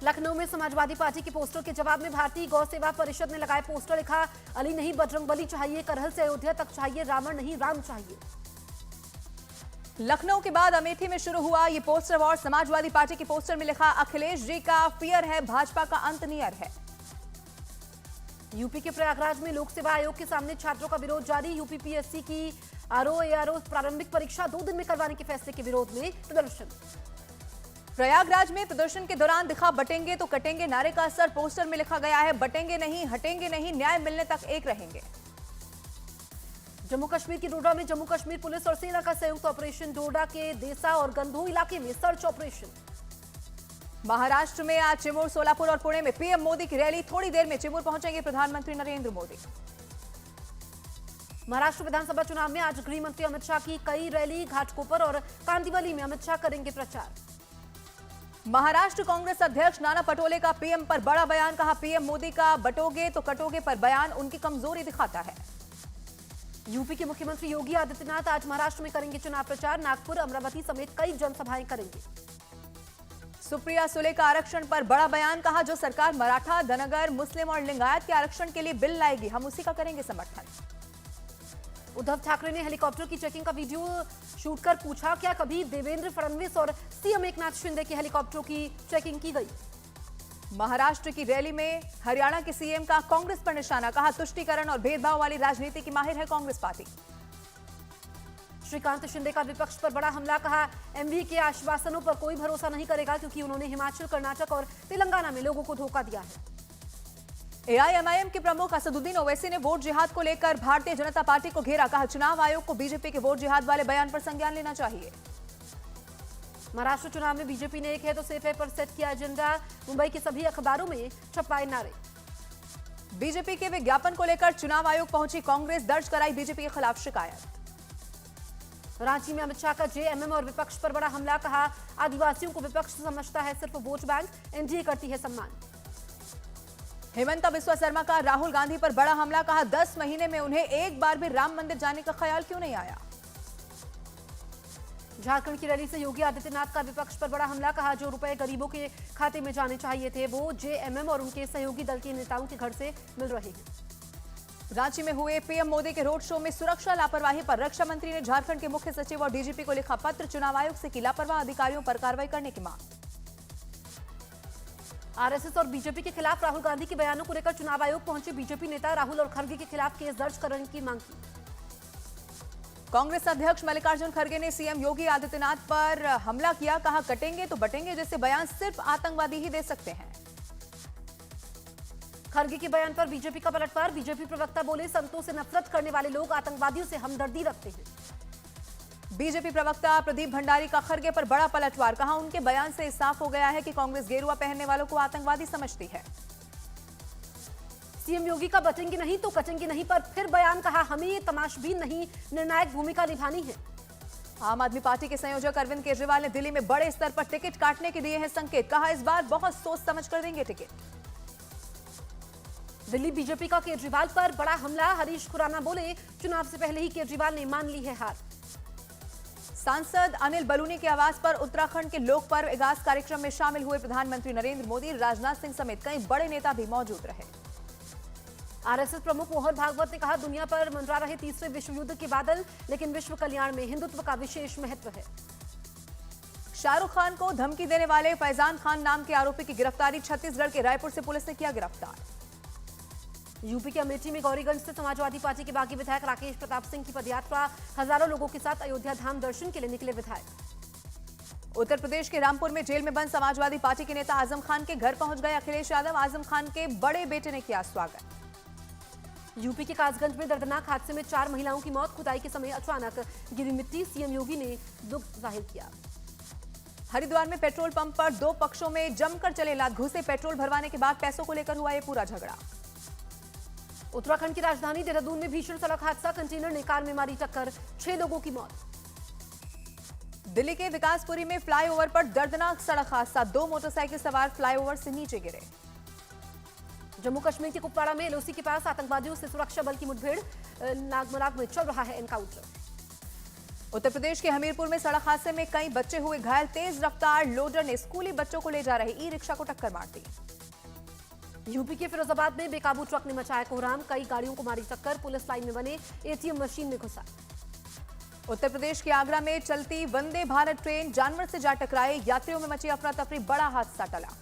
लखनऊ में समाजवादी पार्टी के पोस्टर के जवाब में भारतीय गौ सेवा परिषद ने लगाए पोस्टर, लिखा अली नहीं बजरंगबली चाहिए, करहल से अयोध्या तक चाहिए, रावण नहीं राम चाहिए। लखनऊ के बाद अमेठी में शुरू हुआ ये पोस्टर वॉर। समाजवादी पार्टी के पोस्टर में लिखा अखिलेश जी का फियर है, भाजपा का अंत नियर है। यूपी के प्रयागराज में लोक सेवा आयोग के सामने छात्रों का विरोध जारी। यूपी पीएससी की आरओ प्रारंभिक परीक्षा 2 दिन में करवाने के फैसले के विरोध में प्रदर्शन। प्रयागराज में प्रदर्शन के दौरान दिखा बटेंगे तो कटेंगे नारे का असर। पोस्टर में लिखा गया है बटेंगे नहीं, हटेंगे नहीं, न्याय मिलने तक एक रहेंगे। जम्मू कश्मीर की डोडा में जम्मू कश्मीर पुलिस और सेना का संयुक्त ऑपरेशन। डोडा के देसा और गंधू इलाके में सर्च ऑपरेशन। महाराष्ट्र में आज चिमूर, सोलापुर और पुणे में पीएम मोदी की रैली। थोड़ी देर में चिमूर पहुंचेंगे प्रधानमंत्री नरेंद्र मोदी। महाराष्ट्र विधानसभा चुनाव में आज गृह मंत्री अमित शाह की कई रैली। घाटकोपर और कांदिवली में अमित शाह करेंगे प्रचार। महाराष्ट्र कांग्रेस अध्यक्ष नाना पटोले का पीएम पर बड़ा बयान। कहा पीएम मोदी का बटोगे तो कटोगे पर बयान उनकी कमजोरी दिखाता है। यूपी के मुख्यमंत्री योगी आदित्यनाथ आज महाराष्ट्र में करेंगे चुनाव प्रचार। नागपुर, अमरावती समेत कई जनसभाएं करेंगे। सुप्रिया सुले का आरक्षण पर बड़ा बयान। कहा जो सरकार मराठा, धनगर, मुस्लिम और लिंगायत के आरक्षण के लिए बिल लाएगी, हम उसी का करेंगे समर्थन। उद्धव ठाकरे ने हेलीकॉप्टर की चेकिंग का वीडियो शूट कर पूछा, क्या कभी देवेंद्र फडणवीस और सीएम एकनाथ शिंदे के हेलीकॉप्टरों की चेकिंग की गई। महाराष्ट्र की रैली में हरियाणा के सीएम का कांग्रेस पर निशाना। कहा तुष्टीकरण और भेदभाव वाली राजनीति की माहिर है कांग्रेस पार्टी। श्रीकांत शिंदे का विपक्ष पर बड़ा हमला। कहा एमवी के आश्वासनों पर कोई भरोसा नहीं करेगा क्योंकि उन्होंने हिमाचल, कर्नाटक और तेलंगाना में लोगों को धोखा दिया है। एआईएमआईएम के प्रमुख असदुद्दीन ओवैसी ने वोट जिहाद को लेकर भारतीय जनता पार्टी को घेरा। कहा चुनाव आयोग को बीजेपी के वोट जिहाद वाले बयान पर संज्ञान लेना चाहिए। महाराष्ट्र चुनाव में बीजेपी ने एक है तो सेफ है पर सेट किया एजेंडा। मुंबई के सभी अखबारों में छपाए नारे। बीजेपी के विज्ञापन को लेकर चुनाव आयोग पहुंची कांग्रेस। दर्ज कराई बीजेपी के खिलाफ शिकायत। रांची में अमित शाह का जेएमएम और विपक्ष पर बड़ा हमला। कहा आदिवासियों को विपक्ष समझता है सिर्फ वोट बैंक, एनडीए करती है सम्मान। हेमंता बिस्वा शर्मा का राहुल गांधी पर बड़ा हमला। कहा 10 महीने में उन्हें एक बार भी राम मंदिर जाने का ख्याल क्यों नहीं आया। झारखंड की रैली से योगी आदित्यनाथ का विपक्ष पर बड़ा हमला। कहा जो रुपए गरीबों के खाते में जाने चाहिए थे वो जेएमएम और उनके सहयोगी दल के नेताओं के घर से मिल रहे हैं। रांची में हुए पीएम मोदी के रोड शो में सुरक्षा लापरवाही पर रक्षा मंत्री ने झारखंड के मुख्य सचिव और डीजीपी को लिखा पत्र। चुनाव आयोग से की लापरवाह अधिकारियों पर कार्रवाई करने की मांग। आरएसएस और बीजेपी के खिलाफ राहुल गांधी के बयानों को लेकर चुनाव आयोग पहुंचे बीजेपी नेता। राहुल और खड़गे के खिलाफ केस दर्ज करने की मांग की। कांग्रेस अध्यक्ष मल्लिकार्जुन खड़गे ने सीएम योगी आदित्यनाथ पर हमला किया। कहा कटेंगे तो बटेंगे जैसे बयान सिर्फ आतंकवादी ही दे सकते हैं। खड़गे के बयान पर बीजेपी का पलटवार। बीजेपी प्रवक्ता बोले संतों से नफरत करने वाले लोग आतंकवादियों से हमदर्दी रखते हैं। बीजेपी प्रवक्ता प्रदीप भंडारी का खड़गे पर बड़ा पलटवार। कहा उनके बयान से साफ हो गया है कि कांग्रेस गेरुआ पहनने वालों को आतंकवादी समझती है। सीएम योगी का बचेंगे नहीं तो कटेंगे नहीं पर फिर बयान। कहा हमें ये तमाशबीन नहीं, निर्णायक भूमिका निभानी है। आम आदमी पार्टी के संयोजक अरविंद केजरीवाल ने दिल्ली में बड़े स्तर पर टिकट काटने के दिए हैं संकेत। कहा इस बार बहुत सोच समझ कर देंगे टिकट। दिल्ली बीजेपी का केजरीवाल पर बड़ा हमला। हरीश खुराना बोले चुनाव से पहले ही केजरीवाल ने मान ली है हार। सांसद अनिल बलूनी के आवास पर उत्तराखंड के लोक पर्व इगास कार्यक्रम में शामिल हुए प्रधानमंत्री नरेंद्र मोदी। राजनाथ सिंह समेत कई बड़े नेता भी मौजूद रहे। आरएसएस प्रमुख मोहन भागवत ने कहा दुनिया पर मंडरा रहे तीसरे विश्व युद्ध के बादल, लेकिन विश्व कल्याण में हिंदुत्व का विशेष महत्व है। शाहरुख खान को धमकी देने वाले फैजान खान नाम के आरोपी की गिरफ्तारी। छत्तीसगढ़ के रायपुर से पुलिस ने किया गिरफ्तार। यूपी के अमेठी में गौरीगंज से समाजवादी पार्टी के बागी विधायक राकेश प्रताप सिंह की पदयात्रा। हजारों लोगों के साथ अयोध्या धाम दर्शन के लिए निकले विधायक। उत्तर प्रदेश के रामपुर में जेल में बंद समाजवादी पार्टी के नेता आजम खान के घर पहुंच गए अखिलेश यादव। आजम खान के बड़े बेटे ने किया स्वागत। यूपी के कासगंज में दर्दनाक हादसे में 4 महिलाओं की मौत। खुदाई के समय अचानक गिरी मिट्टी। सीएम योगी ने दुख जाहिर किया। हरिद्वार में पेट्रोल पंप पर 2 पक्षों में जमकर चले लात घुसे। पेट्रोल भरवाने के बाद पैसों को लेकर हुआ ये पूरा झगड़ा। उत्तराखंड की राजधानी देहरादून में भीषण सड़क हादसा। कंटेनर ने कार में मारी टक्कर, 6 लोगों की मौत। दिल्ली के विकासपुरी में फ्लाईओवर पर दर्दनाक सड़क हादसा। 2 मोटरसाइकिल सवार फ्लाईओवर से नीचे गिरे। जम्मू कश्मीर के कुपवाड़ा में एलओसी के पास आतंकवादियों से सुरक्षा बल की मुठभेड़। नागमराग में चल रहा है एनकाउंटर। उत्तर प्रदेश के हमीरपुर में सड़क हादसे में कई बच्चे हुए घायल। तेज रफ्तार लोडर ने स्कूली बच्चों को ले जा रहे ई रिक्शा को टक्कर मार दी। यूपी के फिरोजाबाद में बेकाबू ट्रक ने मचाया कोहराम, कई गाड़ियों को मारी टक्कर, पुलिस लाइन में बने एटीएम मशीन में घुसा। उत्तर प्रदेश के आगरा में चलती वंदे भारत ट्रेन जानवर से जा टकराए, यात्रियों में मची अफरा तफरी, बड़ा हादसा टला।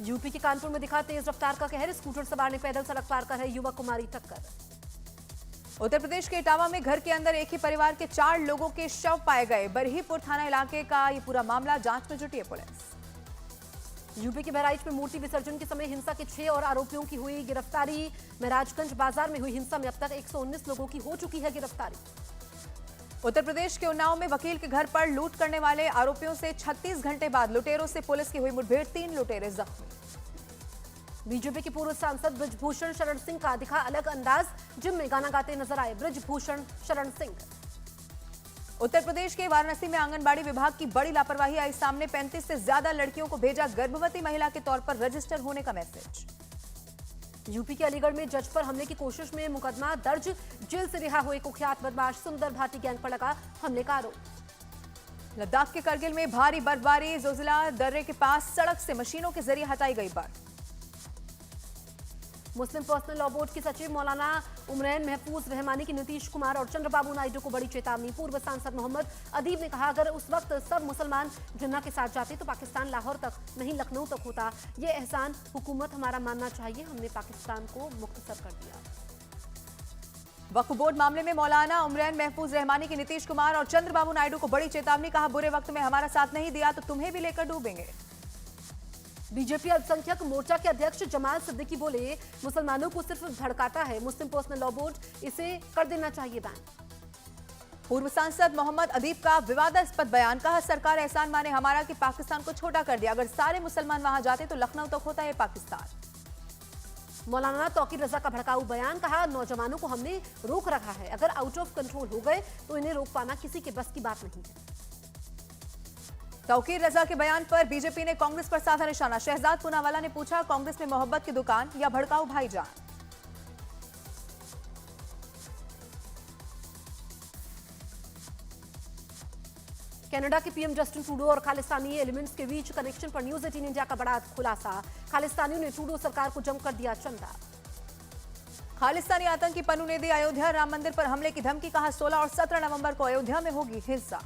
यूपी के कानपुर में दिखा तेज रफ्तार का कहर, स्कूटर सवार ने पैदल सड़क पार कर रहे युवक को मारी टक्कर। उत्तर प्रदेश के इटावा में घर के अंदर एक ही परिवार के 4 लोगों के शव पाए गए। बरहीपुर थाना इलाके का ये पूरा मामला, जांच में जुटी है पुलिस। यूपी के बहराइच में मूर्ति विसर्जन के समय हिंसा के 6 और आरोपियों की हुई गिरफ्तारी। महराजगंज बाजार में हुई हिंसा में अब तक 119 लोगों की हो चुकी है गिरफ्तारी। उत्तर प्रदेश के उन्नाव में वकील के घर पर लूट करने वाले आरोपियों से 36 घंटे बाद लुटेरों से पुलिस की हुई मुठभेड़, 3 लुटेरे जख्मी। बीजेपी के पूर्व सांसद ब्रजभूषण शरण सिंह का दिखा अलग अंदाज, जिम में गाना गाते नजर आए ब्रजभूषण शरण सिंह। उत्तर प्रदेश के वाराणसी में आंगनबाड़ी विभाग की बड़ी लापरवाही आई सामने। 35 से ज्यादा लड़कियों को भेजा गर्भवती महिला के तौर पर रजिस्टर होने का मैसेज। यूपी के अलीगढ़ में जज पर हमले की कोशिश में मुकदमा दर्ज, जेल से रिहा हुए कुख्यात बदमाश सुंदर भाटी गैंग पर लगा हमले का आरोप। लद्दाख के करगिल में भारी बर्फबारी, जोजिला दर्रे के पास सड़क से मशीनों के जरिए हटाई गई बर्फ। मुस्लिम पर्सनल लॉ बोर्ड के सचिव मौलाना उमरैन महफूज रहमानी की नीतीश कुमार और चंद्रबाबू नायडू को बड़ी चेतावनी। पूर्व सांसद मोहम्मद अदीब ने कहा, अगर उस वक्त सब मुसलमान जिन्ना के साथ जाते तो पाकिस्तान लाहौर तक नहीं लखनऊ तक होता। ये एहसान हुकूमत हमारा मानना चाहिए, हमने पाकिस्तान को मुख्तसर कर दिया। वक्फ बोर्ड मामले में मौलाना उमरैन महफूज रहमानी की नीतीश कुमार और चंद्रबाबू नायडू को बड़ी चेतावनी। कहा, बुरे वक्त में हमारा साथ नहीं दिया तो तुम्हें भी लेकर डूबेंगे। बीजेपी अल्पसंख्यक मोर्चा के अध्यक्ष जमाल सिद्दीकी बोले, मुसलमानों को सिर्फ भड़काता है, मुस्लिम पर्सनल लॉ बोर्ड इसे कर देना चाहिए बैन। पूर्व सांसद मोहम्मद अदीब का विवादास्पद बयान। कहा, सरकार एहसान माने हमारा कि पाकिस्तान को छोटा कर दिया, अगर सारे मुसलमान वहां जाते तो लखनऊ तक होता है पाकिस्तान। मौलाना तौकीर रजा का भड़काऊ बयान। कहा, नौजवानों को हमने रोक रखा है, अगर आउट ऑफ कंट्रोल हो गए तो इन्हें रोक पाना किसी के बस की बात नहीं है। तौकीर रजा के बयान पर बीजेपी ने कांग्रेस पर साधा निशाना। शहजाद पूनावाला ने पूछा, कांग्रेस में मोहब्बत की दुकान या भड़काऊ भाईजान। कनाडा के पीएम जस्टिन ट्रूडो और खालिस्तानी एलिमेंट्स के बीच कनेक्शन पर न्यूज 18 इंडिया का बड़ा खुलासा। खालिस्तानियों ने ट्रूडो सरकार को जमकर दिया चंदा। खालिस्तानी आतंकी पन्नू ने दी अयोध्या राम मंदिर पर हमले की धमकी। कहा, 16 और 17 नवंबर को अयोध्या में होगी हिंसा।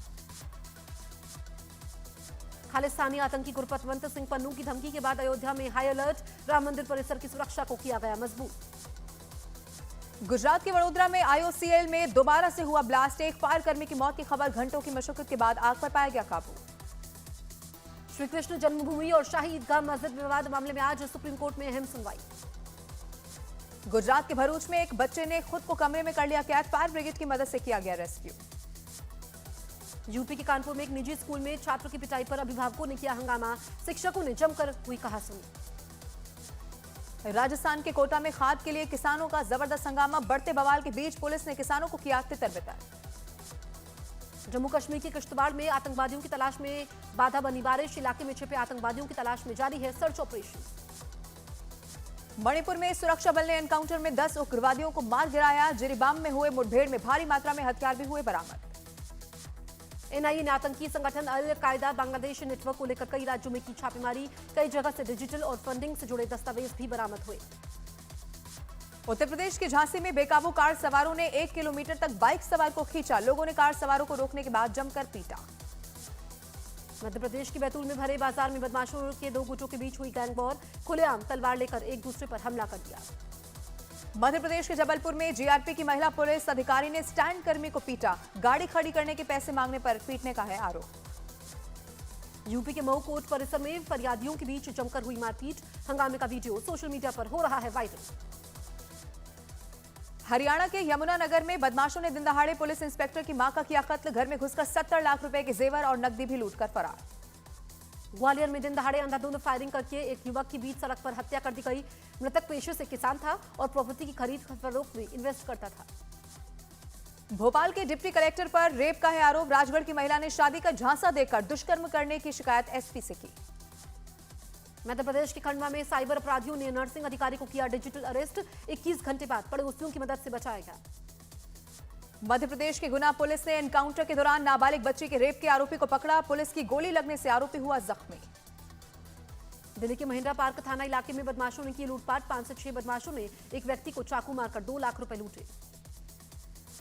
खालिस्तानी आतंकी गुरपतवंत सिंह पन्नू की धमकी के बाद अयोध्या में हाई अलर्ट, राम मंदिर परिसर की सुरक्षा को किया गया मजबूत। गुजरात के वडोदरा में आईओसीएल में दोबारा से हुआ ब्लास्ट। एक फायर कर्मी की मौत की खबर। घंटों की मशक्कत के बाद आग पर पाया गया काबू। श्री कृष्ण जन्मभूमि और शाही ईदगाह मस्जिद विवाद मामले में आज सुप्रीम कोर्ट में अहम सुनवाई। गुजरात के भरूच में एक बच्चे ने खुद को कमरे में कर लिया कैद। फायर ब्रिगेड की मदद से किया गया रेस्क्यू। यूपी के कानपुर में एक निजी स्कूल में छात्र की पिटाई पर अभिभावकों ने किया हंगामा, शिक्षकों ने जमकर हुई कहासुनी। राजस्थान के कोटा में खाद के लिए किसानों का जबरदस्त हंगामा। बढ़ते बवाल के बीच पुलिस ने किसानों को किया तितर-बितर। जम्मू कश्मीर के किश्तवाड़ में आतंकवादियों की तलाश में बाधा बनी बारिश। इलाके में छिपे आतंकवादियों की तलाश में जारी है सर्च ऑपरेशन। मणिपुर में सुरक्षा बल ने एनकाउंटर में 10 उग्रवादियों को मार गिराया। जिरीबाम में हुए मुठभेड़ में भारी मात्रा में हथियार भी हुए बरामद। एनआईए ने आतंकी संगठन अल कायदा बांग्लादेश नेटवर्क को लेकर कई राज्यों में की छापेमारी। कई जगह से डिजिटल और फंडिंग से जुड़े दस्तावेज भी बरामद हुए। उत्तर प्रदेश के झांसी में बेकाबू कार सवारों ने 1 किलोमीटर तक बाइक सवार को खींचा। लोगों ने कार सवारों को रोकने के बाद जमकर पीटा। मध्य प्रदेश के बैतूल में भरे बाजार में बदमाशों के 2 गुटों के बीच हुई गैंग वॉर। खुलेआम तलवार लेकर एक दूसरे पर हमला कर दिया। मध्य प्रदेश के जबलपुर में जीआरपी की महिला पुलिस अधिकारी ने स्टैंड कर्मी को पीटा। गाड़ी खड़ी करने के पैसे मांगने पर पीटने का है आरोप। यूपी के मऊ कोर्ट परिसर में फरियादियों के बीच जमकर हुई मारपीट। हंगामे का वीडियो सोशल मीडिया पर हो रहा है वायरल। हरियाणा के यमुनानगर में बदमाशों ने दिन दहाड़े पुलिस इंस्पेक्टर की मां का किया कत्ल। घर में घुसकर 70 लाख रुपए के जेवर और नकदी भी लूटकर फरार। ग्वालियर में दिन दहाड़े अंधाधुंध फायरिंग करके एक युवक की बीच सड़क पर हत्या कर दी गई। मृतक पेशे से किसान था और प्रॉपर्टी की खरीद फरोख्त में इन्वेस्ट करता था। भोपाल के डिप्टी कलेक्टर पर रेप का है आरोप। राजगढ़ की महिला ने शादी का झांसा देकर दुष्कर्म करने की शिकायत एसपी से की। मध्य प्रदेश के खंडवा में साइबर अपराधियों ने नर्सिंग अधिकारी को किया डिजिटल अरेस्ट। 21 घंटे बाद पड़ोसियों की मदद से बचाया गया। मध्य प्रदेश के गुना पुलिस ने एनकाउंटर के दौरान नाबालिग बच्ची के रेप के आरोपी को पकड़ा। पुलिस की गोली लगने से आरोपी हुआ जख्मी। दिल्ली के महिंद्रा पार्क थाना इलाके में बदमाशों ने की लूटपाट। 5 से 6 बदमाशों ने एक व्यक्ति को चाकू मारकर 2 लाख रुपए लूटे।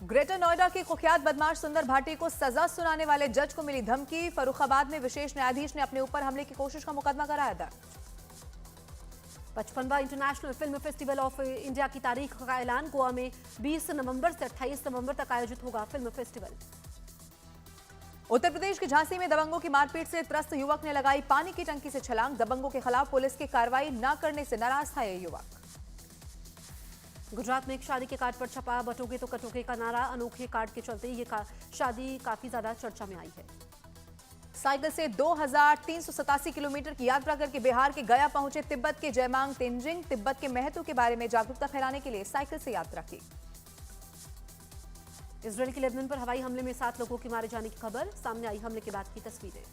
ग्रेटर नोएडा के कुख्यात बदमाश सुंदर भाटी को सजा सुनाने वाले जज को मिली धमकी। फर्रुखाबाद में विशेष न्यायाधीश ने अपने ऊपर हमले की कोशिश का मुकदमा कराया दर्ज। 55वां international film festival of India की तारीख का ऐलान। गोवा में 20 नवंबर से 28 नवंबर तक आयोजित होगा फिल्म फेस्टिवल। उत्तर प्रदेश के झांसी में दबंगों की मारपीट से त्रस्त युवक ने लगाई पानी की टंकी से छलांग। दबंगों के खिलाफ पुलिस की कार्रवाई न करने से नाराज था ये युवक। गुजरात में एक शादी के कार्ड पर छपा बटोगे तो कटोगे का नारा। अनोखे कार्ड के चलते ये शादी काफी ज्यादा चर्चा में आई है। साइकिल से 2387 किलोमीटर की यात्रा करके बिहार के गया पहुंचे तिब्बत के जयमांग तेंजिंग। तिब्बत के महत्व के बारे में जागरूकता फैलाने के लिए साइकिल से यात्रा की। इजरायल के लेबनान पर हवाई हमले में 7 लोगों के मारे जाने की खबर सामने आई। हमले के बाद की तस्वीरें।